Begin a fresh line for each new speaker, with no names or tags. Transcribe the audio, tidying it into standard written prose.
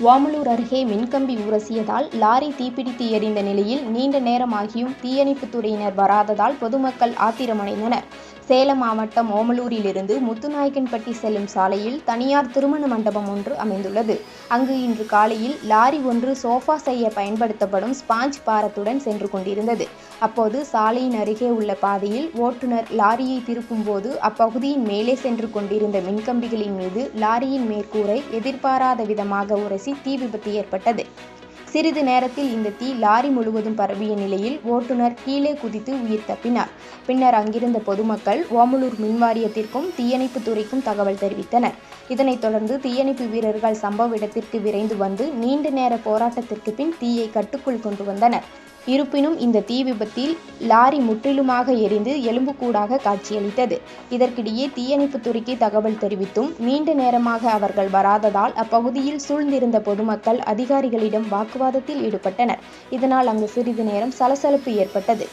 ஓமலூர் அருகே மின்கம்பி உரசியதால் லாரி தீப்பிடித்து எரிந்த நிலையில் நீண்ட நேரமாகியும் தீயணைப்புத்துறையினர் வராததால் பொதுமக்கள் ஆத்திரமடைந்தனர். சேலம் மாவட்டம் ஓமலூரிலிருந்து முத்துநாயக்கன்பட்டி செல்லும் சாலையில் தனியார் திருமண மண்டபம் ஒன்று அமைந்துள்ளது. அங்கு இன்று காலையில் லாரி ஒன்று சோஃபா செய்ய பயன்படுத்தப்படும் ஸ்பாஞ்ச் பாரத்துடன் சென்று கொண்டிருந்தது. அப்போது சாலையின் அருகே உள்ள பாதையில் ஓட்டுநர் லாரியை திருப்பும் போது அப்பகுதியின் மேலே சென்று கொண்டிருந்த மின்கம்பிகளின் மீது லாரியின் மேற்கூரை எதிர்பாராத விதமாக உரசி தீ விபத்து ஏற்பட்டது. சிறிது நேரத்தில் இந்த தீ லாரி முழுவதும் பரவிய நிலையில் ஓட்டுநர் கீழே குதித்து உயிர் தப்பினார். பின்னர் அங்கிருந்த பொதுமக்கள் ஓமலூர் மின்வாரியத்திற்கும் தீயணைப்பு துறைக்கும் தகவல் தெரிவித்தனர். இதனைத் தொடர்ந்து தீயணைப்பு வீரர்கள் சம்பவ இடத்திற்கு விரைந்து வந்து நீண்ட நேர போராட்டத்திற்கு பின் தீயை கட்டுக்குள் கொண்டு வந்தனர். இருப்பினும் இந்த தீ விபத்தில் லாரி முற்றிலுமாக எரிந்து எலும்புக்கூடாக காட்சியளித்தது. இதற்கிடையே தீயணைப்புத்துறைக்கு தகவல் தெரிவித்தும் நீண்ட நேரமாக அவர்கள் வராததால் அப்பகுதியில் சூழ்ந்திருந்த பொதுமக்கள் அதிகாரிகளிடம் வாக்குவாதத்தில் ஈடுபட்டனர். இதனால் அங்கு சிறிது நேரம் சலசலப்பு ஏற்பட்டது.